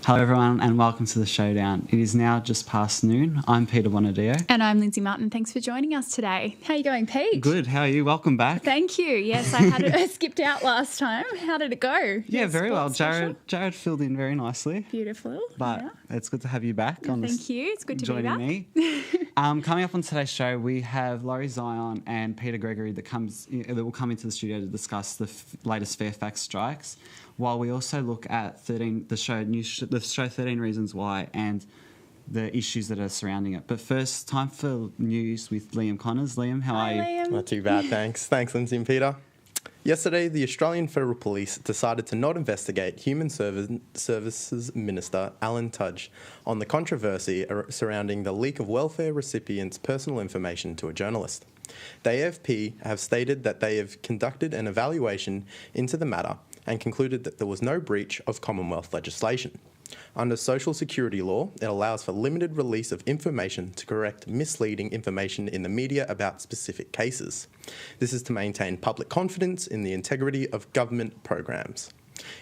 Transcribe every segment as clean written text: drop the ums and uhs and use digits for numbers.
Hello everyone and welcome to the Showdown. It is now just past noon. I'm Peter Bonadio. And I'm Lindsay Martin. Thanks for joining us today. How are you going, Pete? Good. How are you? Welcome back. Thank you. Yes, I skipped out last time. How did it go? Yeah, very well. Jared filled in very nicely. Beautiful. But it's good to have you back. Thank you. It's good to be back. Me. Coming up on today's show, we have Laurie Zion and Peter Gregory that will come into the studio to discuss the latest FairFax strikes, while we also look at the show 13 Reasons Why and the issues that are surrounding it. But first, time for news with Liam Connors. Liam, how are you? Liam. Not too bad, thanks. Thanks, Lindsay and Peter. Yesterday, the Australian Federal Police decided to not investigate Human Services Minister Alan Tudge on the controversy surrounding the leak of welfare recipients' personal information to a journalist. The AFP have stated that they have conducted an evaluation into the matter and concluded that there was no breach of Commonwealth legislation. Under social security law, it allows for limited release of information to correct misleading information in the media about specific cases. This is to maintain public confidence in the integrity of government programs.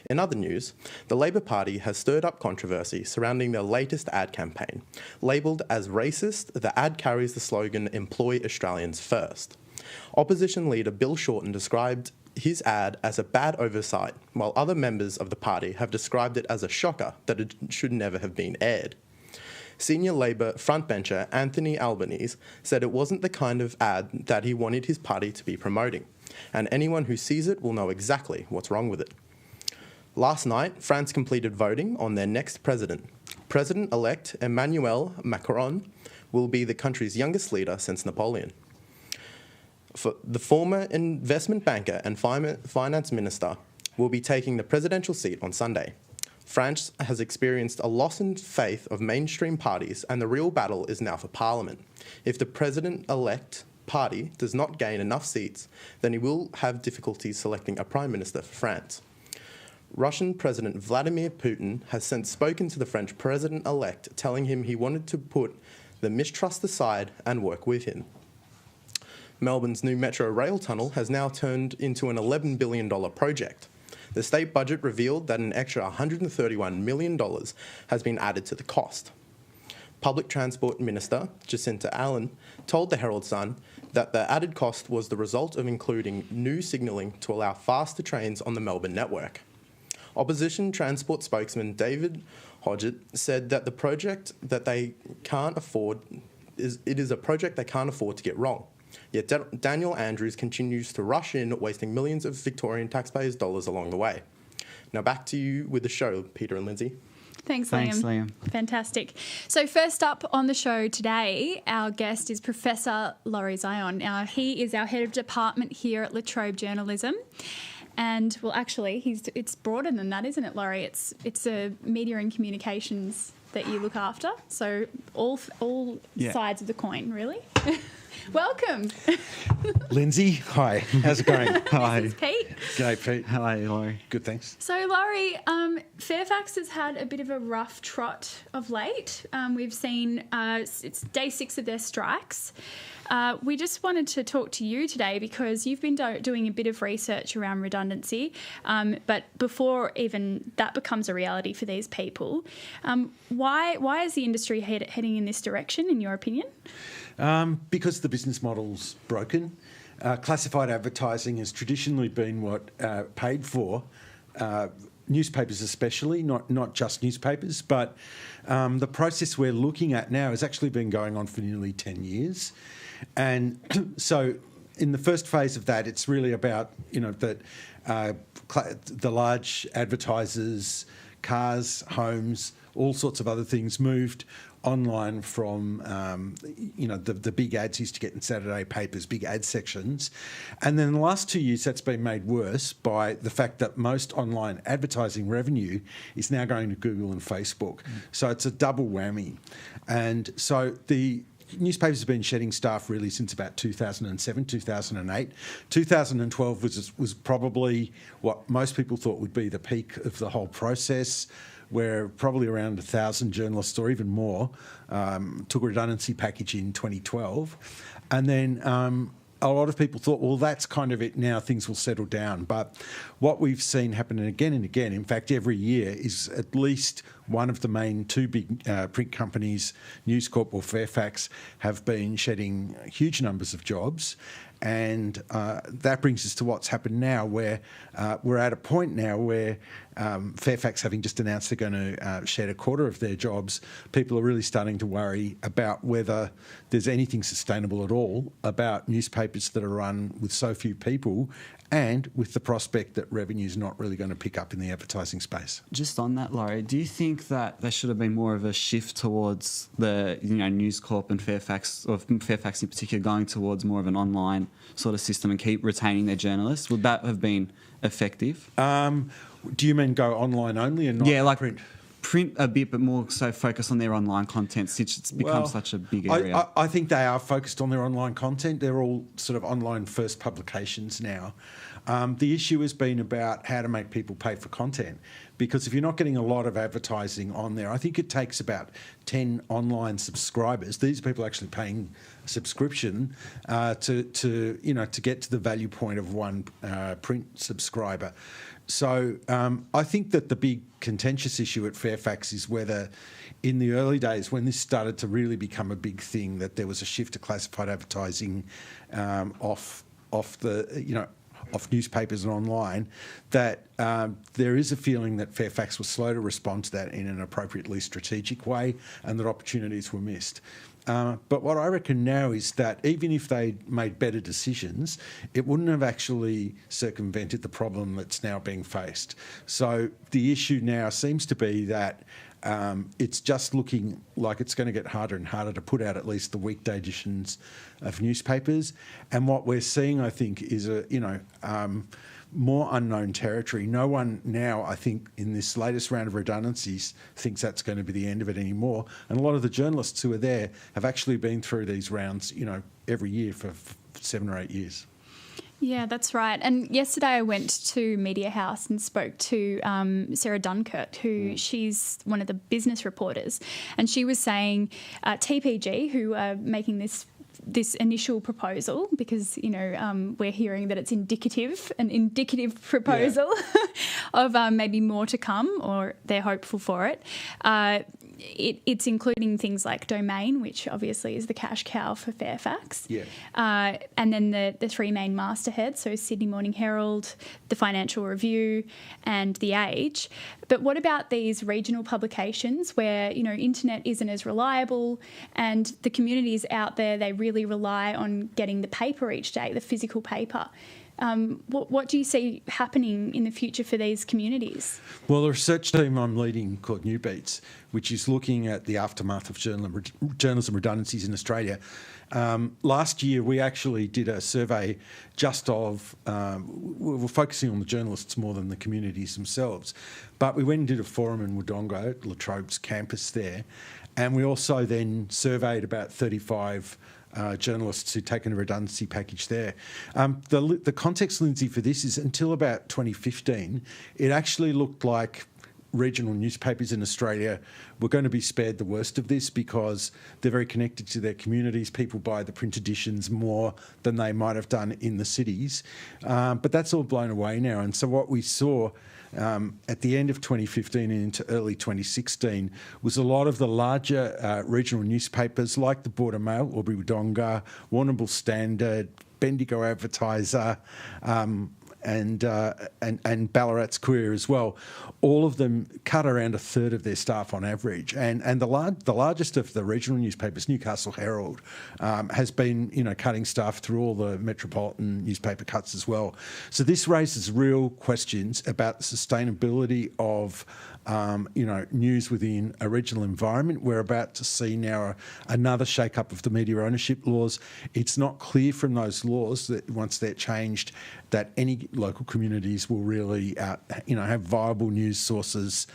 In other news, the Labor Party has stirred up controversy surrounding their latest ad campaign. Labelled as racist, the ad carries the slogan, "Employ Australians First." Opposition leader Bill Shorten described his ad as a bad oversight, while other members of the party have described it as a shocker that it should never have been aired. Senior Labor frontbencher Anthony Albanese said it wasn't the kind of ad that he wanted his party to be promoting, and anyone who sees it will know exactly what's wrong with it. Last night, France completed voting on their next president. President-elect Emmanuel Macron will be the country's youngest leader since Napoleon. For the former investment banker and finance minister will be taking the presidential seat on Sunday. France has experienced a loss in faith of mainstream parties, and the real battle is now for parliament. If the president-elect party does not gain enough seats, then he will have difficulties selecting a prime minister for France. Russian President Vladimir Putin has since spoken to the French president-elect, telling him he wanted to put the mistrust aside and work with him. Melbourne's new metro rail tunnel has now turned into an $11 billion project. The state budget revealed that an extra $131 million has been added to the cost. Public Transport Minister Jacinta Allen told the Herald Sun that the added cost was the result of including new signalling to allow faster trains on the Melbourne network. Opposition Transport spokesman David Hodgett said that the project that they can't afford is a project they can't afford to get wrong. Yet Daniel Andrews continues to rush in, wasting millions of Victorian taxpayers' dollars along the way. Now back to you with the show, Peter and Lindsay. Thanks, Liam. Fantastic. So first up on the show today, our guest is Professor Laurie Zion. Now, he is our head of department here at Trobe Journalism. And, well, actually, it's broader than that, isn't it, Laurie? It's a media and communications that you look after. So all sides of the coin, really. Welcome. Lindsay, hi. How's it going? Hi. This is Pete. G'day, Pete. Hello, Laurie. Good, thanks. So, Laurie, Fairfax has had a bit of a rough trot of late. We've seen it's day 6 of their strikes. We just wanted to talk to you today because you've been doing a bit of research around redundancy, but before even that becomes a reality for these people, why is the industry heading in this direction, in your opinion? Because the business model's broken. Classified advertising has traditionally been what paid for, newspapers especially, not just newspapers, but the process we're looking at now has actually been going on for nearly 10 years. And so in the first phase of that, it's really about, that the large advertisers, cars, homes, all sorts of other things moved online from, the big ads used to get in Saturday papers, big ad sections. And then in the last 2 years, that's been made worse by the fact that most online advertising revenue is now going to Google and Facebook. So it's a double whammy. And so the newspapers have been shedding staff really since about 2007, 2008. 2012 was probably what most people thought would be the peak of the whole process, where probably around 1,000 journalists or even more took a redundancy package in 2012. And then a lot of people thought, well, that's kind of it now, things will settle down. But what we've seen happen again and again, in fact, every year, is at least one of the main two big print companies, News Corp or FairFax, have been shedding huge numbers of jobs. And that brings us to what's happened now, where we're at a point now where FairFax, having just announced they're going to shed a quarter of their jobs, people are really starting to worry about whether there's anything sustainable at all about newspapers that are run with so few people, and with the prospect that revenue's not really going to pick up in the advertising space. Just on that, Laurie, do you think that there should have been more of a shift towards the News Corp and FairFax, or FairFax in particular, going towards more of an online sort of system and keep retaining their journalists? Would that have been effective? Do you mean go online only and not print? Print a bit, but more so focus on their online content, since it's become such a big area. I think they are focused on their online content. They're all sort of online first publications now. The issue has been about how to make people pay for content, because if you're not getting a lot of advertising on there, I think it takes about 10 online subscribers. These people are actually paying a subscription to get to the value point of one print subscriber. So I think that the big contentious issue at FairFax is whether, in the early days when this started to really become a big thing, that there was a shift to classified advertising off newspapers and online, that there is a feeling that FairFax was slow to respond to that in an appropriately strategic way, and that opportunities were missed. But what I reckon now is that even if they made better decisions, it wouldn't have actually circumvented the problem that's now being faced. So the issue now seems to be that it's just looking like it's going to get harder and harder to put out at least the weekday editions of newspapers. And what we're seeing, I think, is more unknown territory. No one now, I think, in this latest round of redundancies thinks that's going to be the end of it anymore. And a lot of the journalists who are there have actually been through these rounds, every year for 7 or 8 years. Yeah, that's right. And yesterday I went to Media House and spoke to Sarah Dunkert, who she's one of the business reporters, and she was saying TPG, who are making this initial proposal, because we're hearing that it's an indicative proposal of maybe more to come, or they're hopeful for it. It's including things like Domain, which obviously is the cash cow for FairFax. Yeah. And then the three main mastheads, so Sydney Morning Herald, the Financial Review, and The Age. But what about these regional publications where, internet isn't as reliable, and the communities out there, they really rely on getting the paper each day, the physical paper? What do you see happening in the future for these communities? Well, the research team I'm leading, called New Beats, which is looking at the aftermath of journalism redundancies in Australia. Last year, we actually did a survey just of, we were focusing on the journalists more than the communities themselves, but we went and did a forum in Wodonga, at La Trobe's campus there, and we also then surveyed about 35 journalists who'd taken a redundancy package there. The context, Lindsay, for this is until about 2015, it actually looked like regional newspapers in Australia were going to be spared the worst of this, because they're very connected to their communities. People buy the print editions more than they might have done in the cities. But that's all blown away now. And so what we saw at the end of 2015 and into early 2016 was a lot of the larger regional newspapers like the Border Mail, Albury Wodonga, Warrnambool Standard, Bendigo Advertiser, and Ballarat's Courier as well. All of them cut around a third of their staff on average, and the largest of the regional newspapers, Newcastle Herald, has been cutting staff through all the metropolitan newspaper cuts as well. So this raises real questions about the sustainability of news within a regional environment. We're about to see now another shake-up of the media ownership laws. It's not clear from those laws that once they're changed, that any local communities will really, have viable news sources.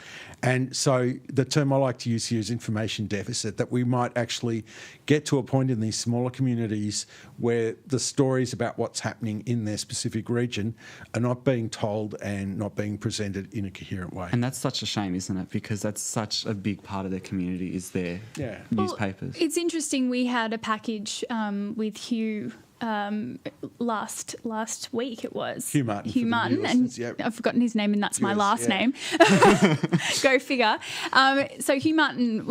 And so the term I like to use here is information deficit, that we might actually get to a point in these smaller communities where the stories about what's happening in their specific region are not being told and not being presented in a coherent way. And that's such a shame, isn't it? Because that's such a big part of their community is their newspapers. Well, it's interesting. We had a package with Hugh last week it was. Hugh Martin. Hugh Martin, and yep. I've forgotten his name, and that's my Yours, last yeah. name. Go figure. So Hugh Martin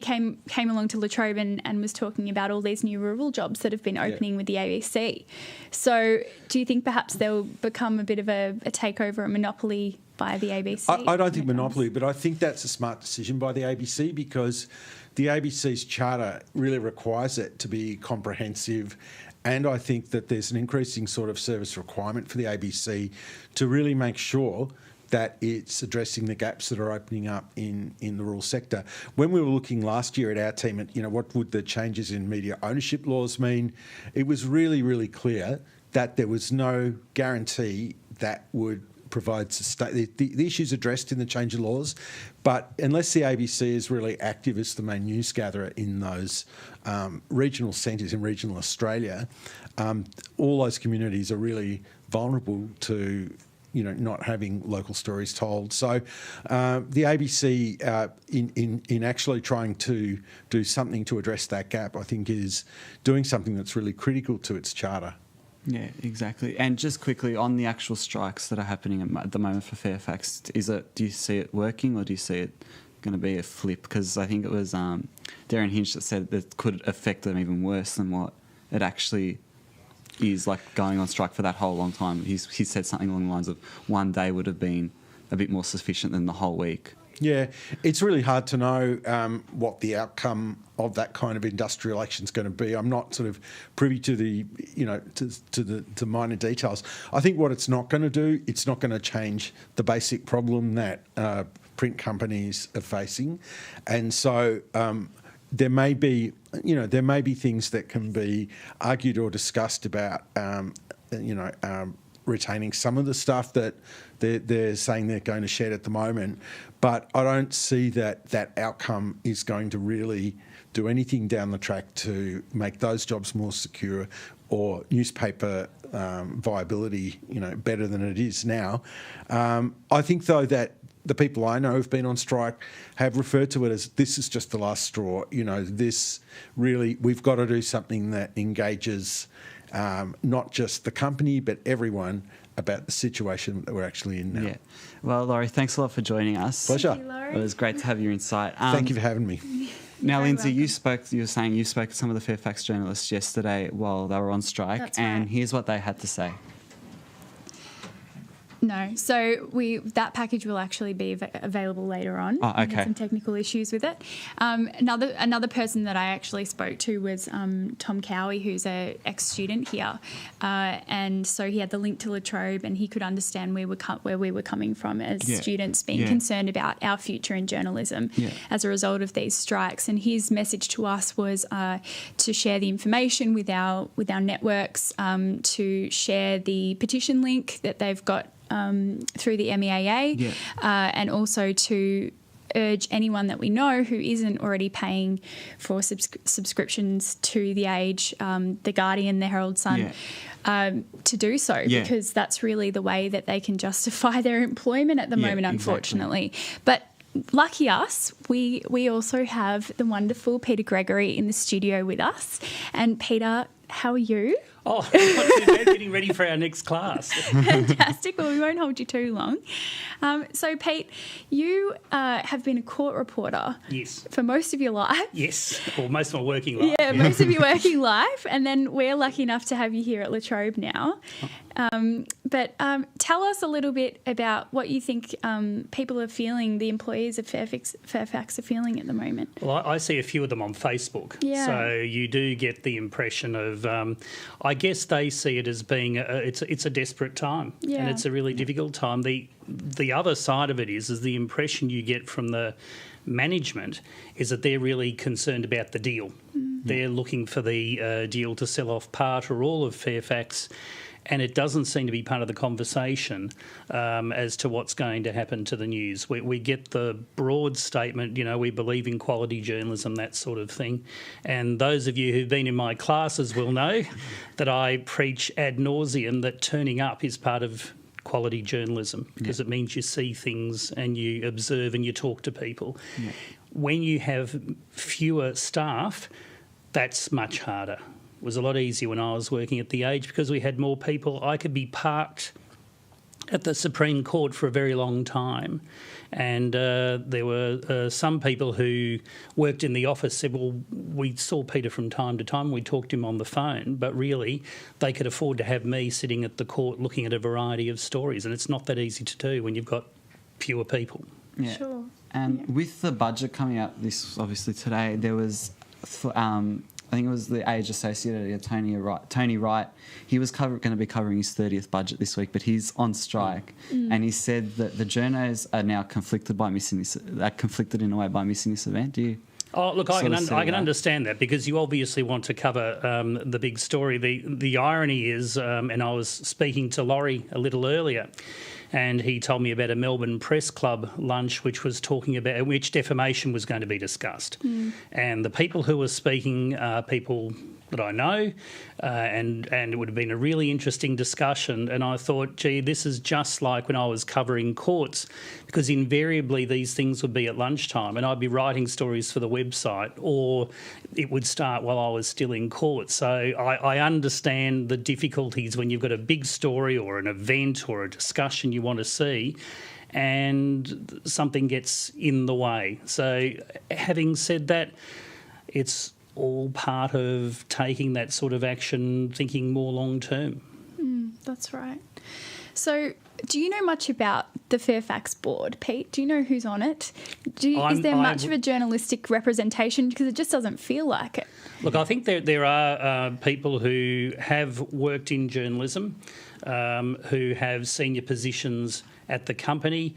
came along to Latrobe and was talking about all these new rural jobs that have been opening with the ABC. So do you think perhaps they'll become a bit of a takeover, a monopoly by the ABC? I don't think monopoly, but I think that's a smart decision by the ABC, because the ABC's charter really requires it to be comprehensive, and I think that there's an increasing sort of service requirement for the ABC to really make sure that it's addressing the gaps that are opening up in the rural sector. When we were looking last year at our team at, what would the changes in media ownership laws mean, it was really, really clear that there was no guarantee that would provide the issues addressed in the change of laws, but unless the ABC is really active as the main news gatherer in those regional centres in regional Australia, all those communities are really vulnerable to not having local stories told. So the ABC, in actually trying to do something to address that gap, I think is doing something that's really critical to its charter. Yeah, exactly. And just quickly on the actual strikes that are happening at the moment for Fairfax, do you see it working, or do you see it going to be a flip? Because I think it was Darren Hinch that said that could affect them even worse than what it actually is, like going on strike for that whole long time. He said something along the lines of one day would have been a bit more sufficient than the whole week. Yeah, it's really hard to know what the outcome of that kind of industrial action is going to be. I'm not sort of privy to the, to minor details. I think what it's not going to do, it's not going to change the basic problem that print companies are facing, and so there may be things that can be argued or discussed about, retaining some of the stuff that they're saying they're going to shed at the moment, but I don't see that outcome is going to really do anything down the track to make those jobs more secure or newspaper viability, better than it is now. I think, though, that the people I know who've been on strike have referred to it as this is just the last straw. This really, we've got to do something that engages not just the company but everyone about the situation that we're actually in now. Yeah. Well, Laurie, thanks a lot for joining us. Pleasure. Thank you, Laurie. It was great to have your insight. Thank you for having me. Now, Very Lindsay, welcome. you were saying you spoke to some of the Fairfax journalists yesterday while they were on strike, That's and right. here's what they had to say. No, so that package will actually be available later on. Oh, We okay. had some technical issues with it. Another person that I actually spoke to was Tom Cowie, who's a ex-student here, and so he had the link to Latrobe, and he could understand where we were coming from as students being concerned about our future in journalism as a result of these strikes. And his message to us was to share the information with our networks, to share the petition link that they've got through the MEAA, and also to urge anyone that we know who isn't already paying for subscriptions to The Age, The Guardian, The Herald Sun, to do so, because that's really the way that they can justify their employment at the moment, unfortunately. Exactly. But lucky us, we also have the wonderful Peter Gregory in the studio with us. And Peter, how are you? Oh, not too bad, getting ready for our next class. Fantastic. Well, we won't hold you too long. So, Pete, you have been a court reporter Yes. for most of your life. Yes, or most of my working life. Yeah, most of your working life. And then we're lucky enough to have you here at Latrobe now. But tell us a little bit about what you think people are feeling, the employees of Fairfax are feeling at the moment. Well, I see a few of them on Facebook. Yeah. So you do get the impression of, I guess they see it as being, it's a desperate time. Yeah. And it's a really difficult time. The other side of it is the impression you get from the management is that they're really concerned about the deal. They're looking for the deal to sell off part or all of Fairfax, and it doesn't seem to be part of the conversation as to what's going to happen to the news. We get the broad statement, we believe in quality journalism, that sort of thing. And those of you who've been in my classes will know that I preach ad nauseum that turning up is part of quality journalism, because it means you see things and you observe and you talk to people. When you have fewer staff, that's much harder. It was a lot easier when I was working at The Age because we had more people. I could be parked at the Supreme Court for a very long time. And there were some people who worked in the office said, well, we saw Peter from time to time, we talked to him on the phone, but really they could afford to have me sitting at the court looking at a variety of stories, and it's not that easy to do when you've got fewer people. Yeah. Sure. And with the budget coming out this obviously today, there was, I think it was the Age Associate editor, Tony Wright. He was going to be covering his 30th budget this week, but he's on strike, and he said that the journos are now conflicted in a way by missing this event. Do you? Oh, look, I can understand that because you obviously want to cover the big story. The irony is, and I was speaking to Laurie a little earlier, and he told me about a Melbourne Press Club lunch which was talking about which defamation was going to be discussed. And the people who were speaking are people that I know, and it would have been a really interesting discussion. And I thought, gee, this is just like when I was covering courts, because invariably these things would be at lunchtime and I'd be writing stories for the website, or it would start while I was still in court. So I understand the difficulties when you've got a big story or an event or a discussion you want to see and something gets in the way. So having said that, it's all part of taking that sort of action, thinking more long term. That's right. So do you know much about the FairFax board, Pete? Do you know who's on it? Is there much of a journalistic representation? Because it just doesn't feel like it. Look, I think there are people who have worked in journalism, who have senior positions at the company.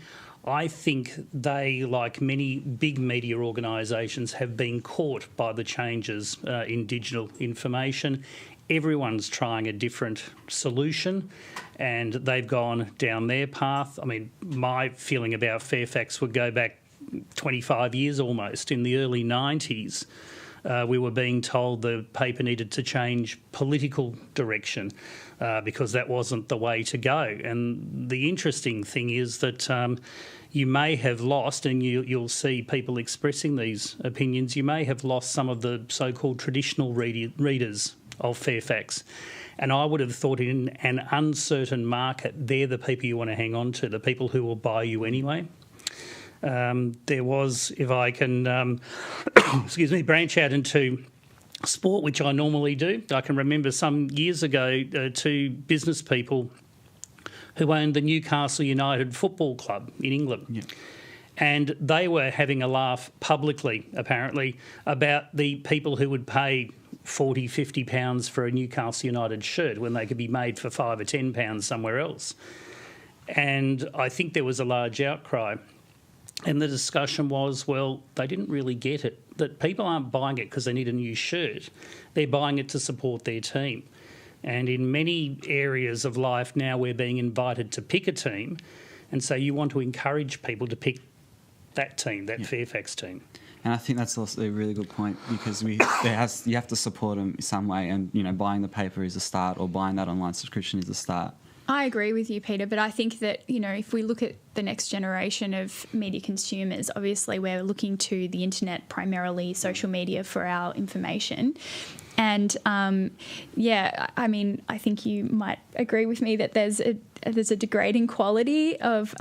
I think they, like many big media organisations, have been caught by the changes in digital information. Everyone's trying a different solution and they've gone down their path. I mean, my feeling about FairFax would go back 25 years almost. In the early 90s, we were being told the paper needed to change political direction because that wasn't the way to go. And the interesting thing is that you may have lost, and you'll see people expressing these opinions, you may have lost some of the so-called traditional readers of FairFax. And I would have thought in an uncertain market, they're the people you want to hang on to, the people who will buy you anyway. There was, if I can, branch out into sport, which I normally do. I can remember some years ago, two business people who owned the Newcastle United Football Club in England. Yeah. And they were having a laugh publicly, apparently, about the people who would pay £40, £50 for a Newcastle United shirt when they could be made for £5 or £10 somewhere else. And I think there was a large outcry. And the discussion was, well, they didn't really get it, that people aren't buying it because they need a new shirt. They're buying it to support their team. And in many areas of life now, we're being invited to pick a team. And so you want to encourage people to pick that team, that FairFax team. And I think that's also a really good point, because you have to support them some way, and buying the paper is a start, or buying that online subscription is a start. I agree with you, Peter, but I think that, if we look at the next generation of media consumers, obviously we're looking to the internet, primarily social media, for our information. And, I think you might agree with me that there's a degrading quality of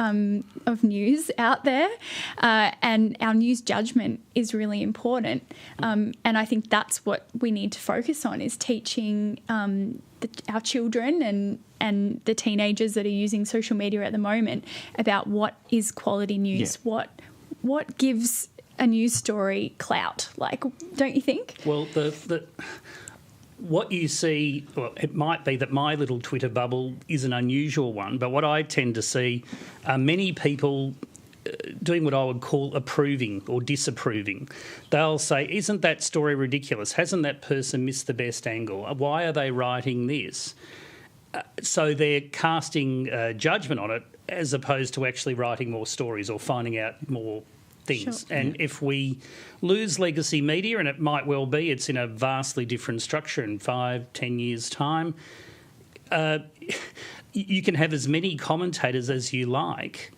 news out there, and our news judgment is really important. And I think that's what we need to focus on, is teaching our children and the teenagers that are using social media at the moment about what is quality news, what gives a news story clout, don't you think? Well, what you see, it might be that my little Twitter bubble is an unusual one, but what I tend to see are many people doing what I would call approving or disapproving. They'll say, isn't that story ridiculous? Hasn't that person missed the best angle? Why are they writing this? So they're casting judgment on it, as opposed to actually writing more stories or finding out more things. Sure. And if we lose legacy media, and it might well be, it's in a vastly different structure in 5-10 years' time, you can have as many commentators as you like,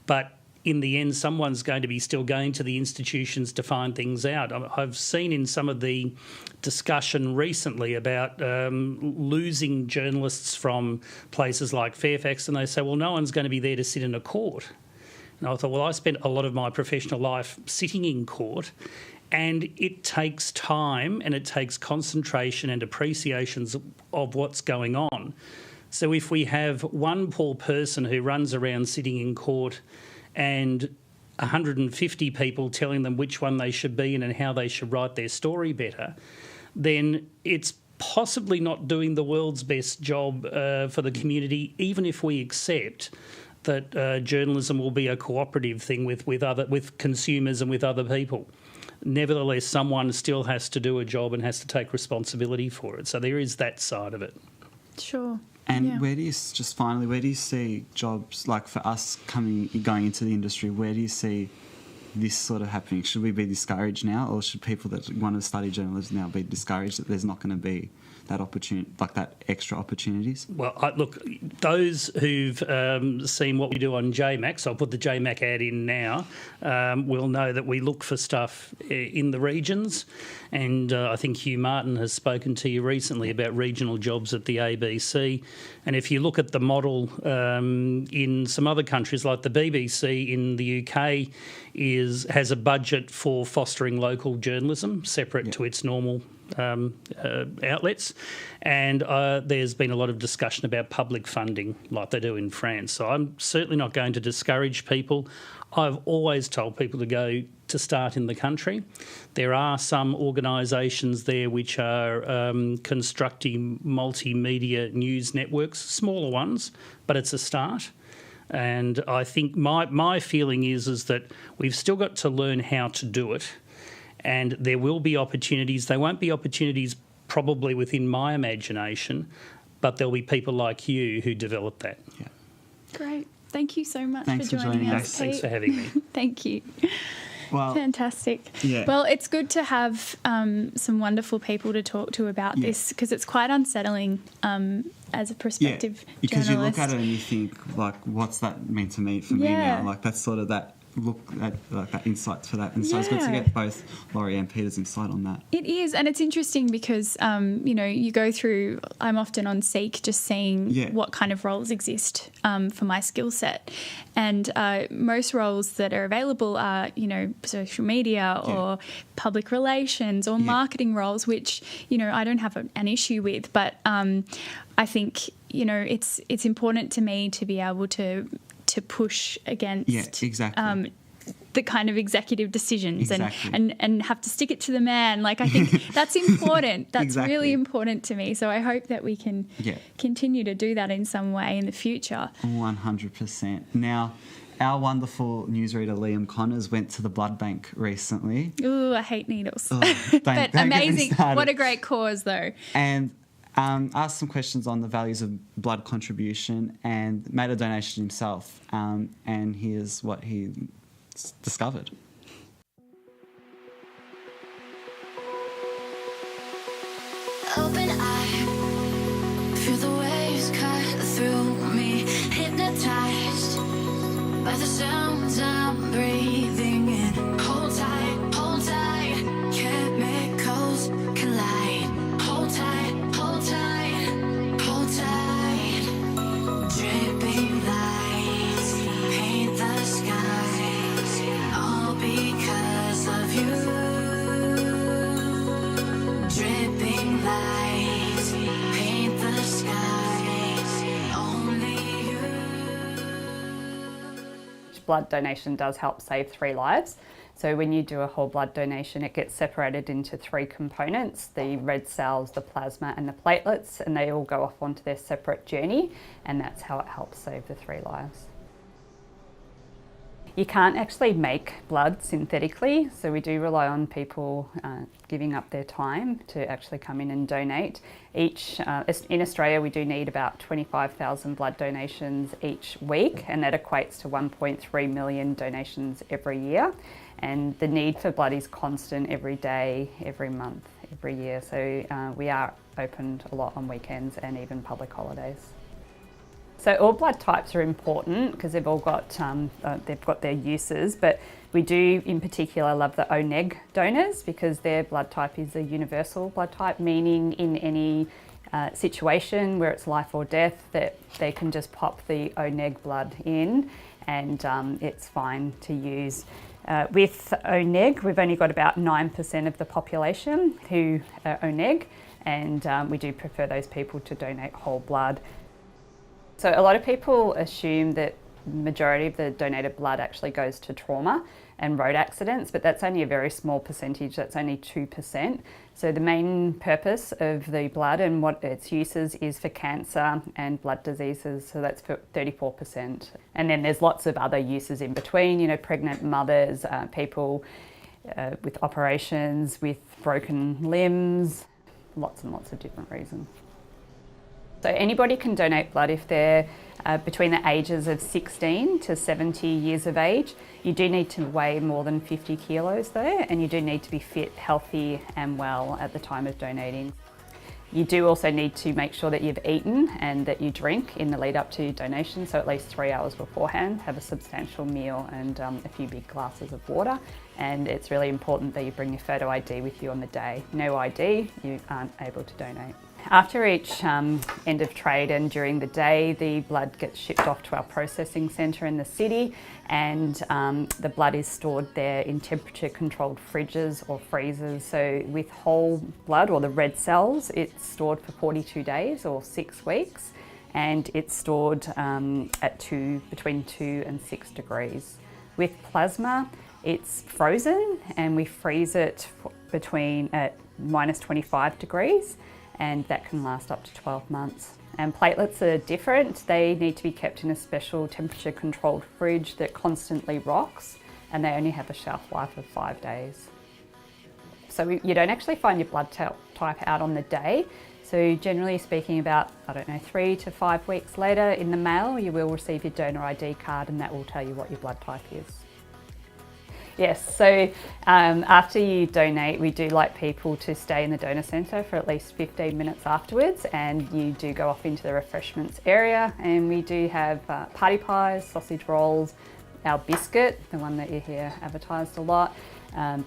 but in the end, someone's going to be still going to the institutions to find things out. I've seen in some of the discussion recently about losing journalists from places like Fairfax, and they say, well, no one's going to be there to sit in a court. And I thought, well, I spent a lot of my professional life sitting in court, and it takes time and it takes concentration and appreciations of what's going on. So if we have one poor person who runs around sitting in court and 150 people telling them which one they should be in and how they should write their story better, then it's possibly not doing the world's best job for the community, even if we accept that journalism will be a cooperative thing with consumers and with other people. Nevertheless, someone still has to do a job and has to take responsibility for it. So there is that side of it. Sure. And where do you see jobs, like for us going into the industry, where do you see this sort of happening? Should we be discouraged now, or should people that want to study journalism now be discouraged that there's not going to be that opportunity, like that extra opportunities? Well, look, those who've seen what we do on JMAC, I'll put the JMAC ad in now, will know that we look for stuff in the regions, and I think Hugh Martin has spoken to you recently about regional jobs at the ABC. And if you look at the model in some other countries, like the BBC in the UK has a budget for fostering local journalism separate to its normal outlets, and there's been a lot of discussion about public funding like they do in France. So I'm certainly not going to discourage people. I've always told people to start in the country. There are some organisations there which are constructing multimedia news networks, smaller ones, but it's a start. And I think my feeling is that we've still got to learn how to do it. And there will be opportunities. They won't be opportunities probably within my imagination, but there'll be people like you who develop that. Yeah. Great. Thank you so much Thanks for joining us, Pete. Thanks for having me. Thank you. Well, fantastic. Yeah. Well, it's good to have some wonderful people to talk to about this, because it's quite unsettling as a prospective because journalist. you look at it and you think, like, what's that mean to me, for me now? Like, that's sort of that look at, like, that insight for that. And so it's good to get both Laurie and Peter's insight on that. It is, and it's interesting because, you go through, I'm often on Seek just seeing what kind of roles exist for my skill set. And most roles that are available are, social media or public relations or marketing roles, which, I don't have an issue with. But I think, it's important to me to be able to push against the kind of executive decisions and have to stick it to the man. Like, I think that's important. That's really important to me. So I hope that we can continue to do that in some way in the future. 100%. Now, our wonderful newsreader Liam Connors went to the blood bank recently. Ooh, I hate needles. But don't amazing. What a great cause, though. And asked some questions on the values of blood contribution and made a donation himself. And here's what he discovered. Open eye, feel the waves cut through me, hypnotized by the sounds I'm breathing in. Hold tight, chemicals collide. Hold tight, hold tight, hold tight. Dripping lights paint the skies, all because of you. Dripping lights paint the skies, only you. Blood donation does help save 3 lives. So when you do a whole blood donation, it gets separated into 3 components: the red cells, the plasma and the platelets, and they all go off onto their separate journey, and that's how it helps save the 3 lives. You can't actually make blood synthetically, so we do rely on people giving up their time to actually come in and donate. In Australia, we do need about 25,000 blood donations each week, and that equates to 1.3 million donations every year. And the need for blood is constant every day, every month, every year. So we are opened a lot on weekends and even public holidays. So all blood types are important because they've all got their uses, but we do in particular love the O-neg donors because their blood type is a universal blood type, meaning in any situation where it's life or death that they can just pop the O-neg blood in and it's fine to use. With O-neg, we've only got about 9% of the population who are O-neg, and we do prefer those people to donate whole blood. So a lot of people assume that the majority of the donated blood actually goes to trauma and road accidents, but that's only a very small percentage, that's only 2%. So the main purpose of the blood and what its uses is for cancer and blood diseases, so that's for 34%. And then there's lots of other uses in between, you know, pregnant mothers, people with operations, with broken limbs, lots and lots of different reasons. So anybody can donate blood if they're between the ages of 16 to 70 years of age. You do need to weigh more than 50 kilos though, and you do need to be fit, healthy and well at the time of donating. You do also need to make sure that you've eaten and that you drink in the lead up to donation, so at least 3 hours beforehand, have a substantial meal and a few big glasses of water. And it's really important that you bring your photo ID with you on the day. No ID, you aren't able to donate. After each end of trade and during the day, the blood gets shipped off to our processing centre in the city, and the blood is stored there in temperature controlled fridges or freezers. So with whole blood or the red cells, it's stored for 42 days or 6 weeks, and it's stored at between 2 and 6 degrees. With plasma, it's frozen and we freeze it at minus 25 degrees. And that can last up to 12 months. And platelets are different. They need to be kept in a special temperature controlled fridge that constantly rocks, and they only have a shelf life of 5 days. So you don't actually find your blood type out on the day. So generally speaking, about, 3 to 5 weeks later in the mail, you will receive your donor ID card, and that will tell you what your blood type is. Yes, so after you donate, we do like people to stay in the donor centre for at least 15 minutes afterwards, and you do go off into the refreshments area, and we do have party pies, sausage rolls, our biscuit, the one that you hear advertised a lot,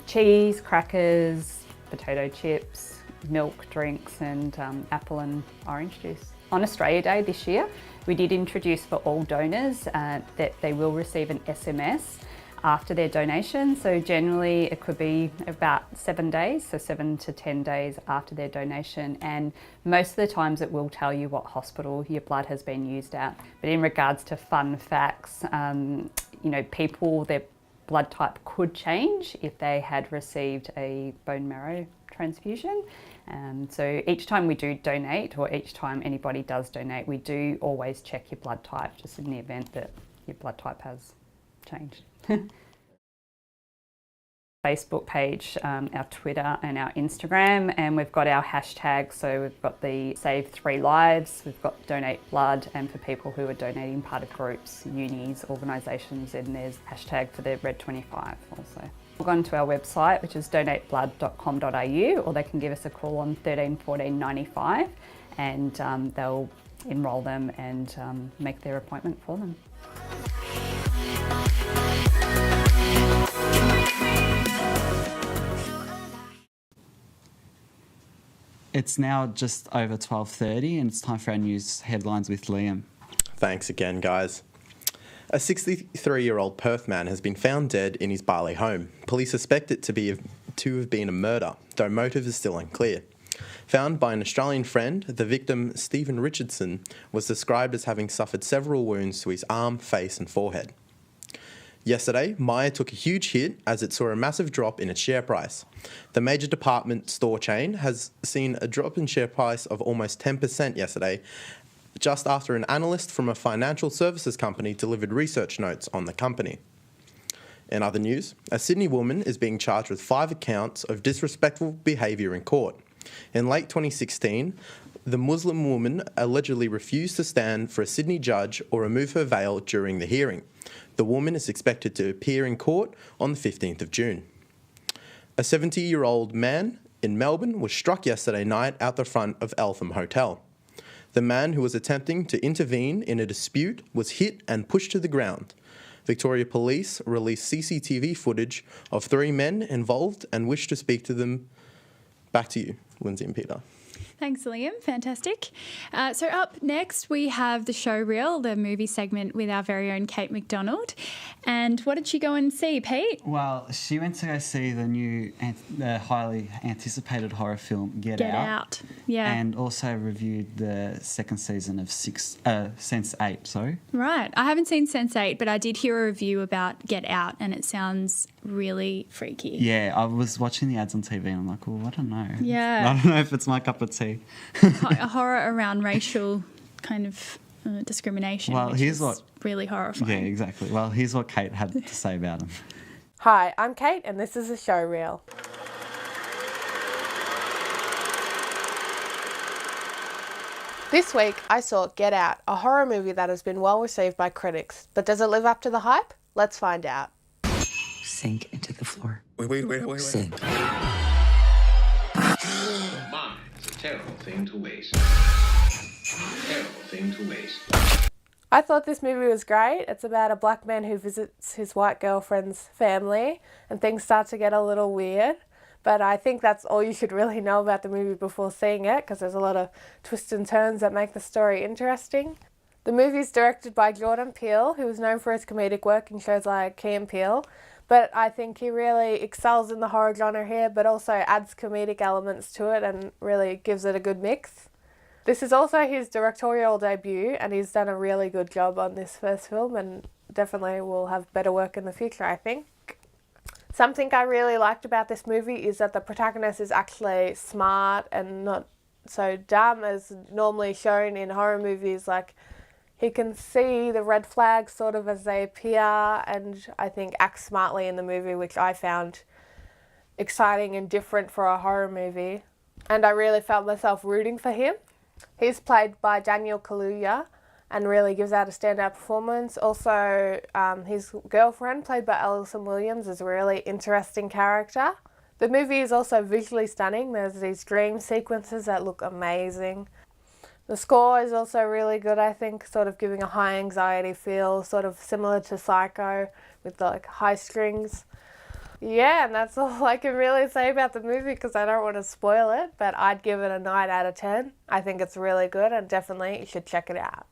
cheese, crackers, potato chips, milk, drinks, and apple and orange juice. On Australia Day this year, we did introduce for all donors that they will receive an SMS after their donation. So generally it could be about 7 days, so 7 to 10 days after their donation, and most of the times it will tell you what hospital your blood has been used at. But in regards to fun facts, people, their blood type could change if they had received a bone marrow transfusion. So each time we do donate, or each time anybody does donate, we do always check your blood type, just in the event that your blood type has changed. Facebook page, our Twitter and our Instagram, and we've got our hashtags. So we've got the Save 3 Lives, we've got Donate Blood, and for people who are donating part of groups, unis, organisations, and there's hashtag for the Red 25 also. Log on to our website, which is donateblood.com.au, or they can give us a call on 13 14 95, and they'll enrol them and make their appointment for them. It's now just over 12:30 and it's time for our news headlines with Liam. Thanks again, guys. A 63-year-old Perth man has been found dead in his Bali home. Police suspect it to have been a murder, though motive is still unclear. Found by an Australian friend, the victim, Stephen Richardson, was described as having suffered several wounds to his arm, face and forehead. Yesterday, Myer took a huge hit as it saw a massive drop in its share price. The major department store chain has seen a drop in share price of almost 10% yesterday, just after an analyst from a financial services company delivered research notes on the company. In other news, a Sydney woman is being charged with 5 counts of disrespectful behaviour in court. In late 2016, the Muslim woman allegedly refused to stand for a Sydney judge or remove her veil during the hearing. The woman is expected to appear in court on the 15th of June. A 70-year-old man in Melbourne was struck yesterday night out the front of Eltham Hotel. The The man who was attempting to intervene in a dispute was hit and pushed to the ground. Victoria Police released CCTV footage of 3 men involved and wish to speak to them. Back to you, Lindsay and Peter. Thanks, Liam. Fantastic. So up next, we have the show reel, the movie segment with our very own Kate McDonald. And what did she go and see, Pete? Well, she went to go see the new, highly anticipated horror film Get Out. Yeah. And also reviewed the second season of Sense8, sorry. Right. I haven't seen Sense8, but I did hear a review about Get Out, and it sounds really freaky. Yeah, I was watching the ads on TV and I'm like, well, I don't know. Yeah. I don't know if it's my cup of tea. A horror around racial kind of discrimination, Well, which here's is what- really horrifying. Yeah, exactly. Well, here's what Kate had to say about him. Hi, I'm Kate and this is a show reel. This week I saw Get Out, a horror movie that has been well received by critics. But does it live up to the hype? Let's find out. Sink into the floor. Wait. Sink. Mom, it's a terrible thing to waste. Terrible thing to waste. I thought this movie was great. It's about a black man who visits his white girlfriend's family and things start to get a little weird. But I think that's all you should really know about the movie before seeing it, because there's a lot of twists and turns that make the story interesting. The movie is directed by Jordan Peele, who is known for his comedic work in shows like Key and Peele. But I think he really excels in the horror genre here, but also adds comedic elements to it and really gives it a good mix. This is also his directorial debut, and he's done a really good job on this first film and definitely will have better work in the future, I think. Something I really liked about this movie is that the protagonist is actually smart and not so dumb as normally shown in horror movies. Like, he can see the red flags sort of as they appear and I think acts smartly in the movie, which I found exciting and different for a horror movie. And I really felt myself rooting for him. He's played by Daniel Kaluuya and really gives out a standout performance. Also, his girlfriend, played by Alison Williams, is a really interesting character. The movie is also visually stunning. There's these dream sequences that look amazing. The score is also really good, I think, sort of giving a high anxiety feel, sort of similar to Psycho with like high strings. Yeah, and that's all I can really say about the movie because I don't want to spoil it, but I'd give it a 9 out of 10. I think it's really good and definitely you should check it out.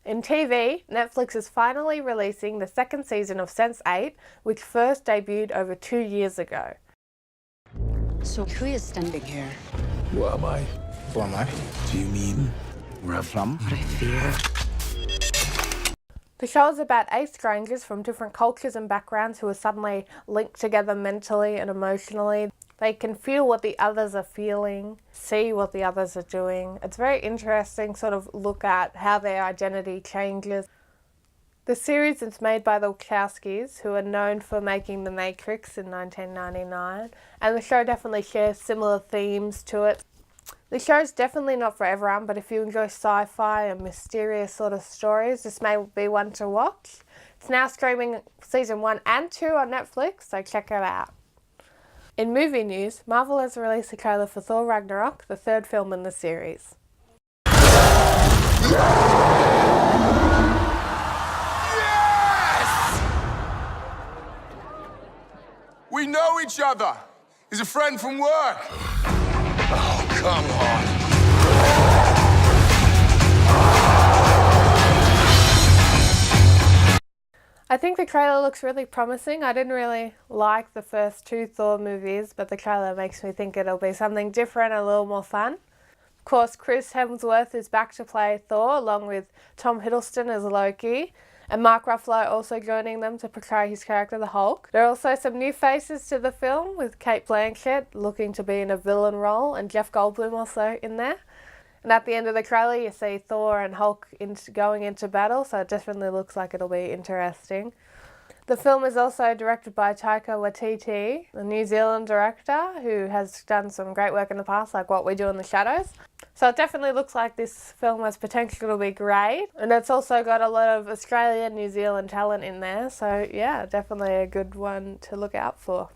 In TV, Netflix is finally releasing the second season of Sense8, which first debuted over 2 years ago. So who is standing here? Who am I? Who am I? Do you mean where I'm from? What I fear. The show is about 8 strangers from different cultures and backgrounds who are suddenly linked together mentally and emotionally. They can feel what the others are feeling, see what the others are doing. It's very interesting sort of look at how their identity changes. The series is made by the Wachowskis, who are known for making The Matrix in 1999, and the show definitely shares similar themes to it. The show's definitely not for everyone, but if you enjoy sci-fi and mysterious sort of stories, this may be one to watch. It's now streaming season 1 and 2 on Netflix, so check it out. In movie news, Marvel has released a trailer for Thor Ragnarok, the third film in the series. Yes! We know each other. He's a friend from work. Oh, come on. I think the trailer looks really promising. I didn't really like the first 2 Thor movies, but the trailer makes me think it'll be something different and a little more fun. Of course, Chris Hemsworth is back to play Thor, along with Tom Hiddleston as Loki, and Mark Ruffalo also joining them to portray his character, the Hulk. There are also some new faces to the film, with Cate Blanchett looking to be in a villain role, and Jeff Goldblum also in there. And at the end of the trailer, you see Thor and Hulk going into battle, so it definitely looks like it'll be interesting. The film is also directed by Taika Waititi, a New Zealand director who has done some great work in the past, like What We Do in the Shadows. So it definitely looks like this film has potential to be great. And it's also got a lot of Australian, New Zealand talent in there. So yeah, definitely a good one to look out for.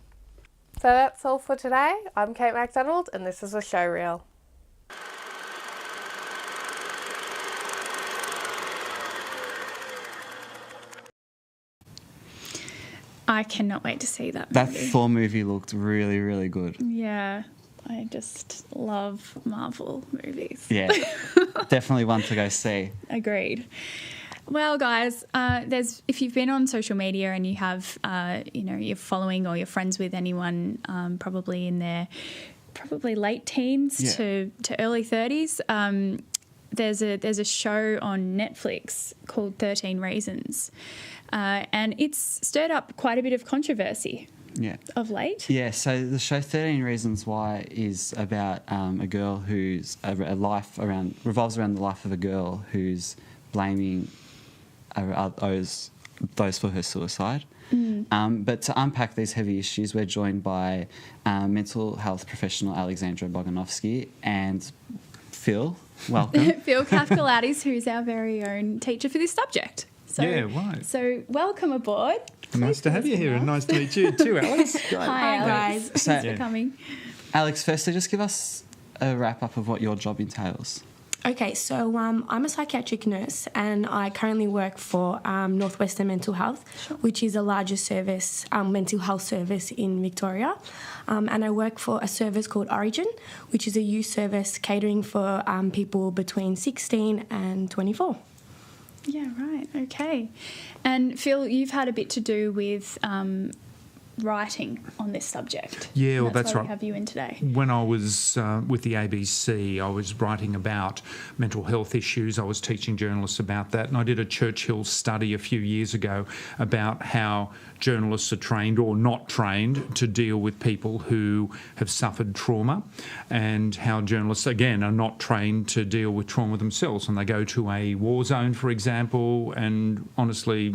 So that's all for today. I'm Kate MacDonald and this is a show reel. I cannot wait to see that That movie. Thor movie looked really, really good. Yeah, I just love Marvel movies. Yeah, definitely one to go see. Agreed. Well, guys, if you've been on social media and you have, you're following or you're friends with anyone, probably in their late teens to early 30s, there's a show on Netflix called 13 Reasons, and it's stirred up quite a bit of controversy. Yeah. Of late. Yeah, so the show 13 Reasons Why is about a girl whose revolves around the life of a girl who's blaming those for her suicide. But to unpack these heavy issues, we're joined by mental health professional Alexandra Bogdanovski and Phil. Welcome. Phil Kafkalatis, who's our very own teacher for this subject. So, yeah, right. So welcome aboard. Nice to have you here, and nice to meet you too, Alex. Hi, Alex. Thanks for coming. Alex, firstly, just give us a wrap-up of what your job entails. Okay, so I'm a psychiatric nurse and I currently work for Northwestern Mental Health, which is the largest service, mental health service in Victoria. And I work for a service called Origin, which is a youth service catering for people between 16 and 24. Yeah, right. Okay. And Phil, you've had a bit to do with writing on this subject. Yeah, well, that's why right. We have you in today. When I was with the ABC, I was writing about mental health issues. I was teaching journalists about that, and I did a Churchill study a few years ago about how journalists are trained or not trained to deal with people who have suffered trauma, and how journalists, again, are not trained to deal with trauma themselves. And they go to a war zone, for example, and honestly,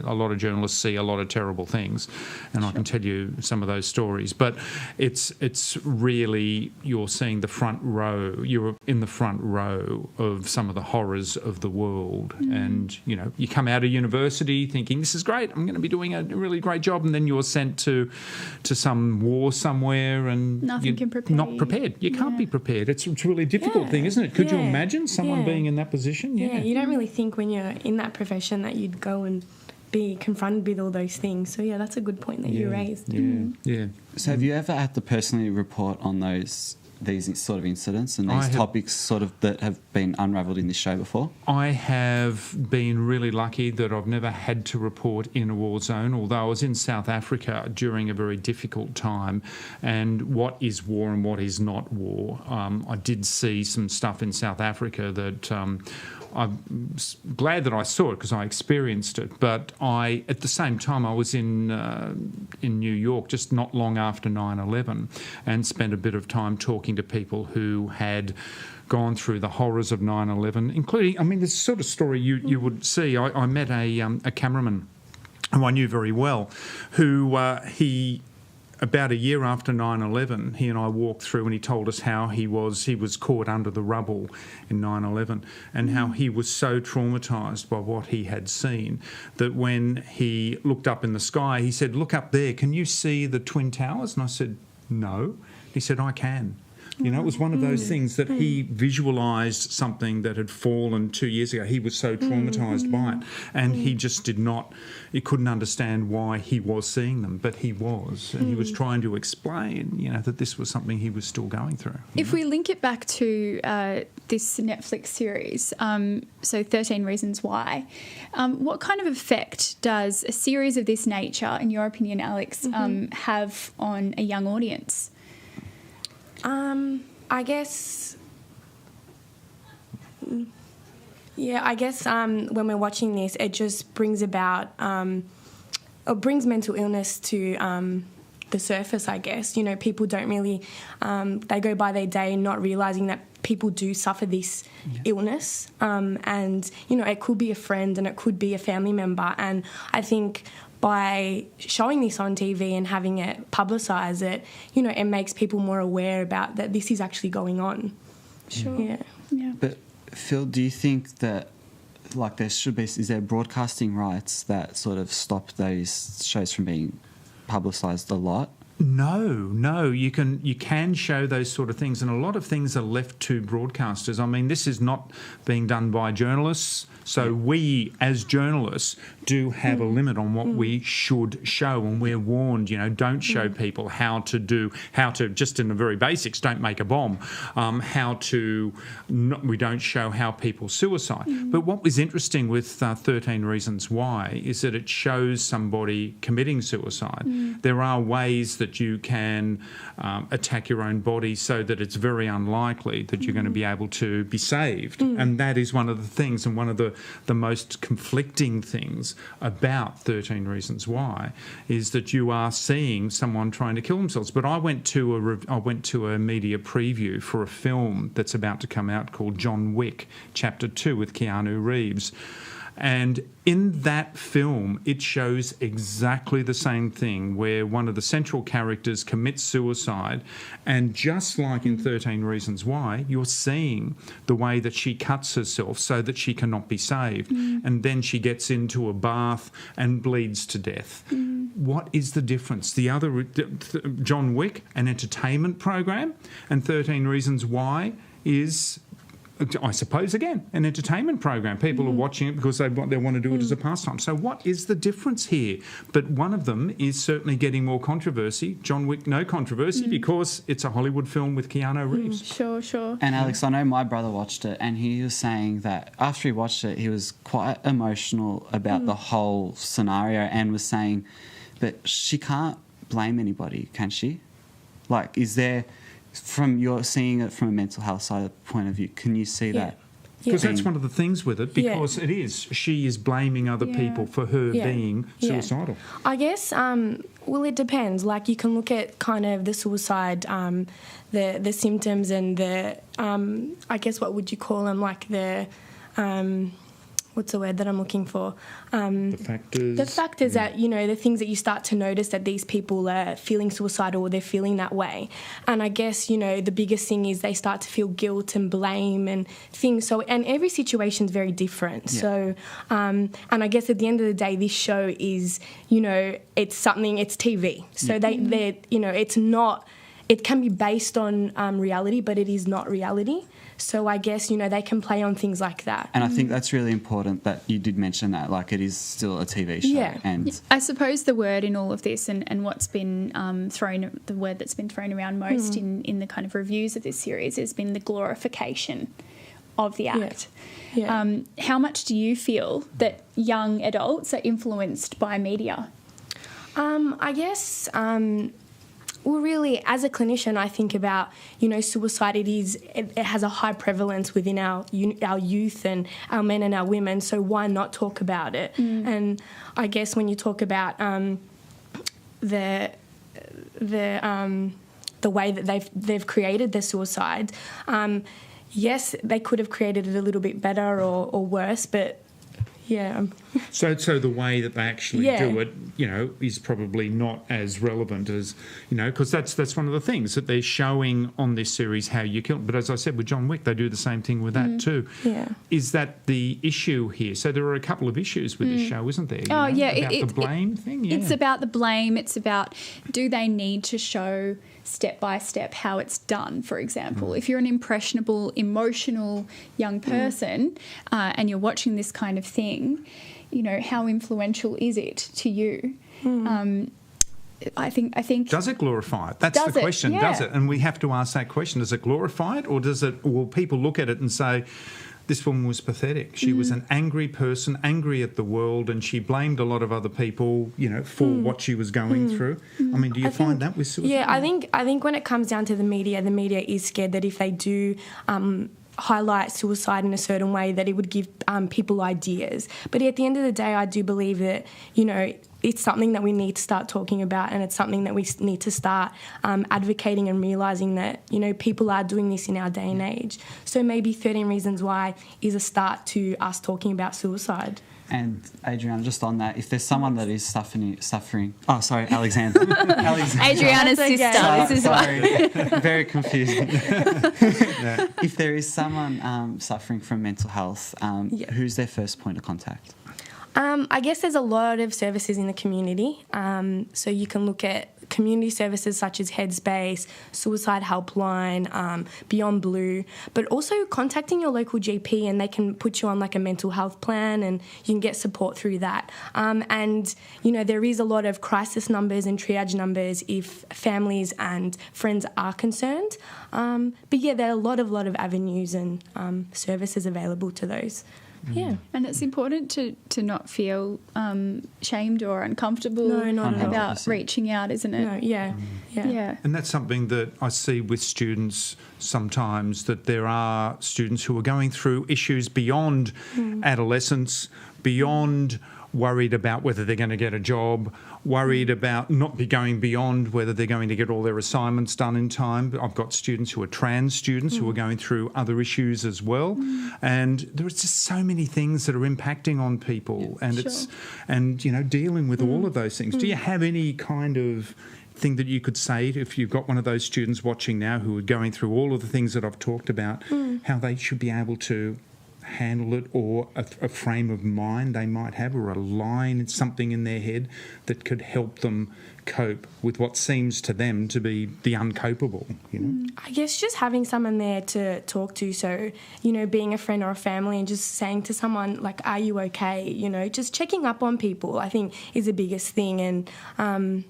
a lot of journalists see a lot of terrible things, and I can tell you some of those stories. But it's really, you're seeing the front row, you're in the front row of some of the horrors of the world. And, you come out of university thinking, this is great, I'm going to be doing a really great job, and then you're sent to some war somewhere and nothing can prepare not prepared. You can't be prepared. It's a really difficult thing, isn't it? Could you imagine someone being in that position? Yeah, you don't really think when you're in that profession that you'd go and be confronted with all those things. So, yeah, that's a good point that you raised. Yeah. So have you ever had to personally report on these sort of incidents and these topics sort of that have been unravelled in this show before? I have been really lucky that I've never had to report in a war zone, although I was in South Africa during a very difficult time. And what is war and what is not war? I did see some stuff in South Africa that I'm glad that I saw it because I experienced it. But at the same time, I was in New York just not long after 9/11 and spent a bit of time talking to people who had gone through the horrors of 9/11, including, this sort of story you would see. I met a cameraman who I knew very well, who about a year after 9/11, he and I walked through and he told us how he was caught under the rubble in 9/11 and how he was so traumatised by what he had seen that when he looked up in the sky, he said, "Look up there, can you see the Twin Towers?" And I said, "No." He said, "I can." It was one of those things that he visualised something that had fallen 2 years ago. He was so traumatised by it. And he just he couldn't understand why he was seeing them, but he was. And he was trying to explain, that this was something he was still going through. If we link it back to this Netflix series, so 13 Reasons Why, what kind of effect does a series of this nature, in your opinion, Alex, have on a young audience? I guess when we're watching this, it just brings about, it brings mental illness to the surface, I guess. People don't really, they go by their day not realising that people do suffer this illness. And, it could be a friend and it could be a family member. And I think by showing this on TV and having it publicise it, it makes people more aware about that this is actually going on. Sure. Yeah. But Phil, do you think that is there broadcasting rights that sort of stop those shows from being publicised a lot? No, you can show those sort of things, and a lot of things are left to broadcasters. I mean, this is not being done by journalists, so we as journalists do have a limit on what we should show, and we're warned, don't show people how to just in the very basics, don't make a bomb, we don't show how people suicide. But what was interesting with 13 Reasons Why is that it shows somebody committing suicide. There are ways that you can attack your own body so that it's very unlikely that you're going to be able to be saved. And that is one of the things, and one of the most conflicting things about 13 Reasons Why is that you are seeing someone trying to kill themselves. But I went to a media preview for a film that's about to come out called John Wick Chapter 2 with Keanu Reeves. And in that film, it shows exactly the same thing, where one of the central characters commits suicide, and just like in 13 Reasons Why, you're seeing the way that she cuts herself so that she cannot be saved, and then she gets into a bath and bleeds to death. What is the difference? The other, John Wick, an entertainment program, and 13 Reasons Why is, I suppose, again, an entertainment program. People are watching it because they want to do it as a pastime. So what is the difference here? But one of them is certainly getting more controversy. John Wick, no controversy because it's a Hollywood film with Keanu Reeves. Sure. And Alex, I know my brother watched it, and he was saying that after he watched it, he was quite emotional about the whole scenario, and was saying that she can't blame anybody, can she? Like, is there... From your seeing it from a mental health side point of view, can you see that? Because that's one of the things with it, because it is. She is blaming other people for her being suicidal. I guess, well, it depends. Like, you can look at kind of the suicide, the symptoms and the, I guess, what would you call them? Like the... what's the word that I'm looking for? The factors. The factors that, the things that you start to notice that these people are feeling suicidal or they're feeling that way. And I guess, the biggest thing is they start to feel guilt and blame and things. So, and every situation's very different. Yeah. So, and I guess at the end of the day, this show is, it's something, it's TV. So they're, it's not, it can be based on reality, but it is not reality. So I guess, they can play on things like that. And I think that's really important that you did mention that, like, it is still a TV show. Yeah. And I suppose the word in all of this and what's been the word that's been thrown around most in the kind of reviews of this series has been the glorification of the act. Yeah. How much do you feel that young adults are influenced by media? I guess... well, really, as a clinician, I think about, suicide. It has a high prevalence within our youth and our men and our women. So why not talk about it? And I guess when you talk about the way that they've created the suicide, yes, they could have created it a little bit better or worse, but. Yeah. So the way that they actually do it, is probably not as relevant as, because that's one of the things that they're showing on this series, how you kill. But as I said, with John Wick, they do the same thing with that too. Yeah. Is that the issue here? So there are a couple of issues with this show, isn't there? About the blame thing? Yeah. It's about the blame. It's about, do they need to show step by step how it's done, for example. If you're an impressionable, emotional young person and you're watching this kind of thing, how influential is it to you? I think does it glorify it? That's the question. Does it? And we have to ask that question. Does it glorify it, or will people look at it and say, this woman was pathetic. She was an angry person, angry at the world, and she blamed a lot of other people, for what she was going through. I mean, do you find that with suicide? Yeah, I think when it comes down to the media is scared that if they do highlight suicide in a certain way, that it would give people ideas. But at the end of the day, I do believe that, it's something that we need to start talking about, and it's something that we need to start advocating and realising that, people are doing this in our day and age. So maybe 13 Reasons Why is a start to us talking about suicide. And Adriana, just on that, if there's someone that is suffering... Oh, sorry, Alexandra. Adriana's sister. This is sorry. Very confusing. If there is someone suffering from mental health, who's their first point of contact? I guess there's a lot of services in the community. So you can look at community services such as Headspace, Suicide Helpline, Beyond Blue, but also contacting your local GP, and they can put you on like a mental health plan, and you can get support through that. And, you know, there is a lot of crisis numbers and triage numbers if families and friends are concerned. But yeah, there are a lot of avenues and services available to those. Yeah. And it's important to not feel shamed or uncomfortable about 100%. reaching out, isn't it? No, yeah. And that's something that I see with students sometimes, that there are students who are going through issues beyond adolescence, beyond worried about whether they're going to get a job, worried about not be going beyond whether they're going to get all their assignments done in time. I've got students who are trans students who are going through other issues as well. And there's just so many things that are impacting on people, and you know, dealing with all of those things. Do you have any kind of thing that you could say if you've got one of those students watching now who are going through all of the things that I've talked about, how they should be able to handle it, or a frame of mind they might have, or a line, something in their head that could help them cope with what seems to them to be the uncopable, you know? I guess just having someone there to talk to, so, you know, being a friend or a family and just saying to someone, like, are you okay? You know, just checking up on people, I think, is the biggest thing. And, And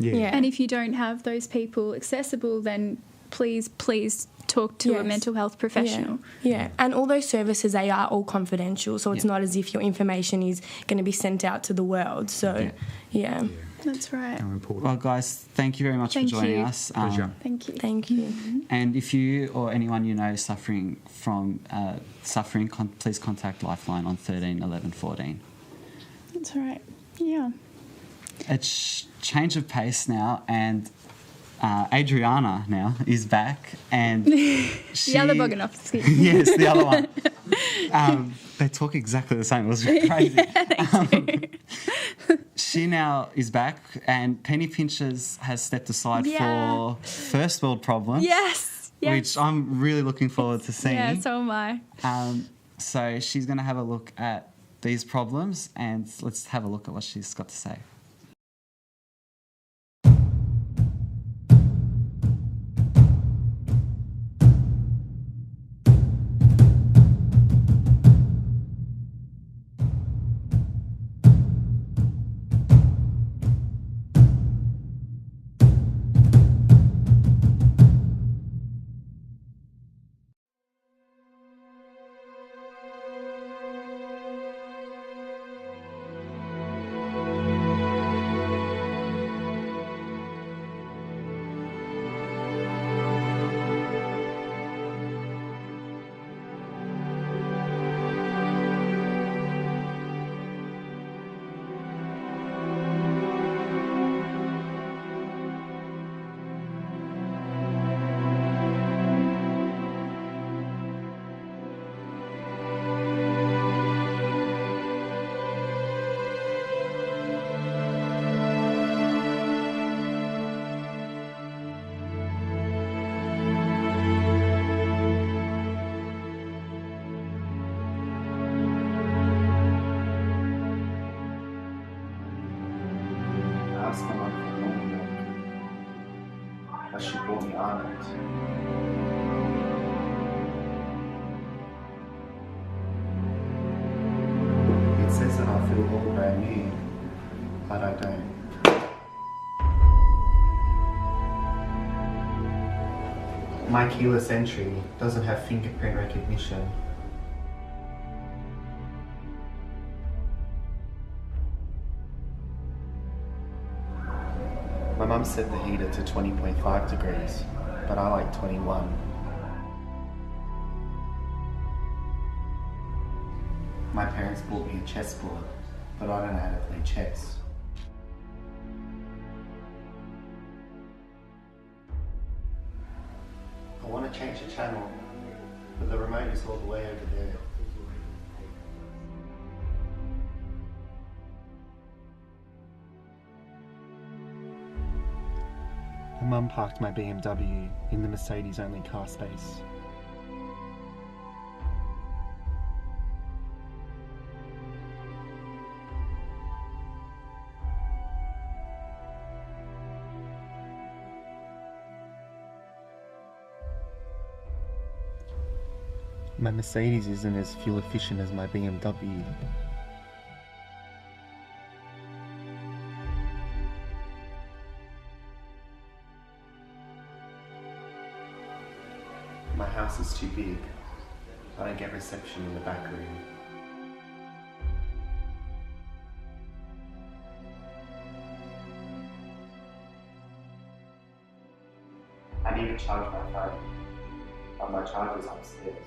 if you don't have those people accessible, then please talk to a mental health professional. Yeah, and all those services, they are all confidential, so it's not as if your information is going to be sent out to the world. So, That's right. How important. Well, guys, thank you very much for joining us. Pleasure. Thank you. Thank you. And if you or anyone you know is suffering from please contact Lifeline on 13 11 14. That's right. Yeah. It's change of pace now, and Adriana now is back, and The other Bogdanovski. Yes, the other one. They talk exactly the same. It was crazy. She now is back, and Penny Pinchers has stepped aside for first world problems. Yes. Which I'm really looking forward to seeing. Yeah, so am I. So she's going to have a look at these problems, and let's have a look at what she's got to say. She bought me almonds. It says that I feel all brand new, but I don't. My keyless entry doesn't have fingerprint recognition. My mum set the heater to 20.5 degrees, but I like 21. My parents bought me a chessboard, but I don't know how to play chess. I want to change the channel, but the remote is all the way over there. My mum parked my BMW in the Mercedes-only car space. My Mercedes isn't as fuel efficient as my BMW. My house is too big. I don't get reception in the back room. I need to charge my phone, but my charger's upstairs.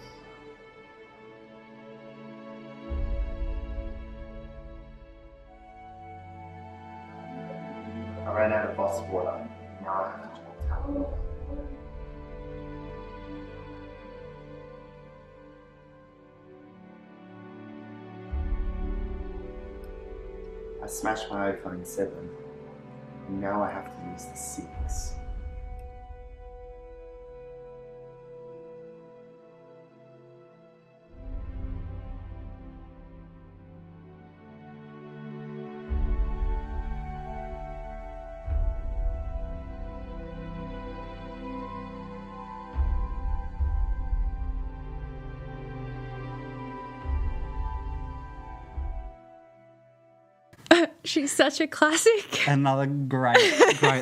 I ran out of boss water. Now I have to drink tap water. I smashed my iPhone 7, and now I have to use the 6. She's such a classic. Another great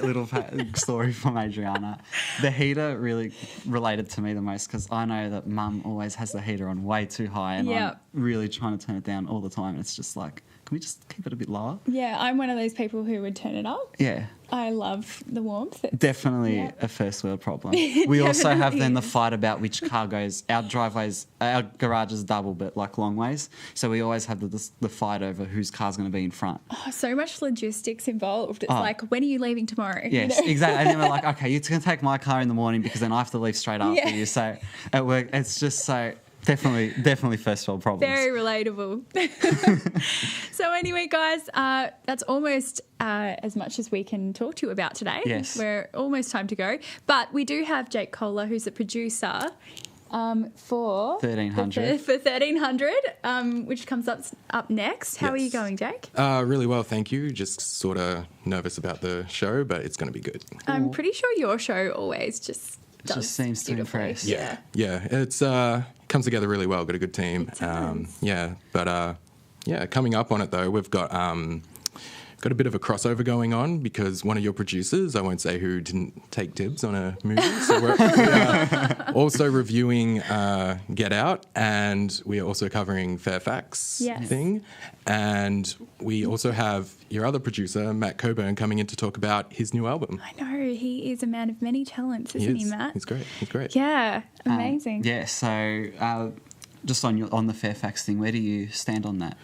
little story from Adriana. The heater really related to me the most because I know that Mum always has the heater on way too high, and I'm really trying to turn it down all the time. And it's just like, can we just keep it a bit lower? Yeah, I'm one of those people who would turn it up. Yeah. I love the warmth. Definitely a first world problem. We also have then the fight about which car goes. Our garage is double, but like long ways. So we always have the fight over whose car's going to be in front. Oh, so much logistics involved. It's like, when are you leaving tomorrow? Yes, exactly. And then we're like, okay, you're going to take my car in the morning because then I have to leave straight after you. So at work, it's just so... Definitely first world problems. Very relatable. So anyway, guys, that's almost as much as we can talk to you about today. Yes. We're almost time to go. But we do have Jake Kohler, who's the producer for 1300. For 1300, which comes up next. How are you going, Jake? Really well, thank you. Just sort of nervous about the show, but it's going to be good. I'm pretty sure your show always just seems to impress. Yeah. It's comes together really well. Got a good team. Coming up on it though, we've got a bit of a crossover going on because one of your producers, I won't say who, didn't take dibs on a movie. So we're also reviewing Get Out, and we are also covering FairFax thing. And we also have your other producer, Matt Coburn, coming in to talk about his new album. I know, he is a man of many talents, isn't he, Matt? He's great. Yeah, amazing. So just on the FairFax thing, where do you stand on that?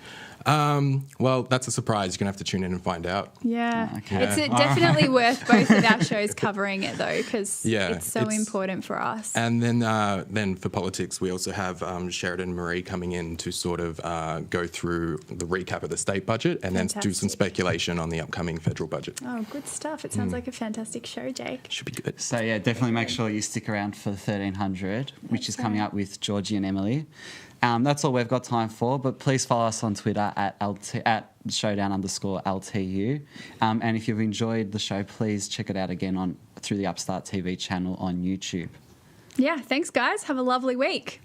Well, that's a surprise. You're going to have to tune in and find out. Yeah. Okay. It's definitely worth both of our shows covering it, though, because it's so important for us. And then for politics, we also have Sheridan Marie coming in to sort of go through the recap of the state budget and then do some speculation on the upcoming federal budget. Oh, good stuff. It sounds like a fantastic show, Jake. Should be good. So, definitely make sure you stick around for 1300, which is coming up with Georgie and Emily. That's all we've got time for, but please follow us on Twitter at Showdown_LTU. And if you've enjoyed the show, please check it out again through the Upstart TV channel on YouTube. Yeah, thanks, guys. Have a lovely week.